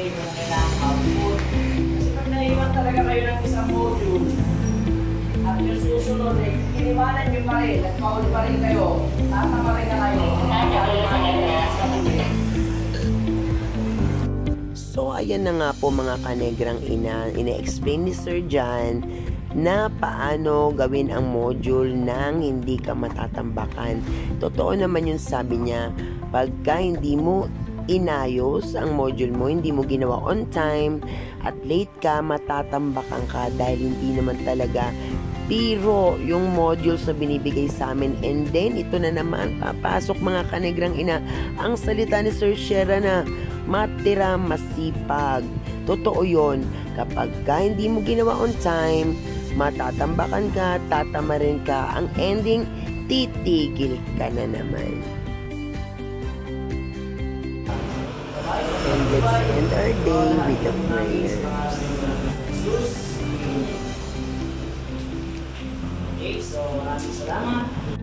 hindi mo na kailangan output. Kasi pag naiwan talaga kayo ng isang module, at yung susunod eh, iniwanan nyo pa rin, nagpauli pa rin kayo, tatama rin na kayo, So, ayan na nga po mga kanegrang ina-explain ni Sir John na paano gawin ang module nang hindi ka matatambakan. Totoo naman yung sabi niya, pagka hindi mo inayos ang module mo, hindi mo ginawa on time, at late ka, matatambakan ka dahil hindi naman talaga biro yung modules na binibigay sa amin. And then, ito na naman, papasok mga kanegrang ina, ang salita ni Sir Shera na matira masipag. Totoo yun. Kapag ka hindi mo ginawa on time, matatambakan ka, tatamarin ka. Ang ending, titigil ka na naman. And let's end our day with a prayer. Okay, so maraming salamat.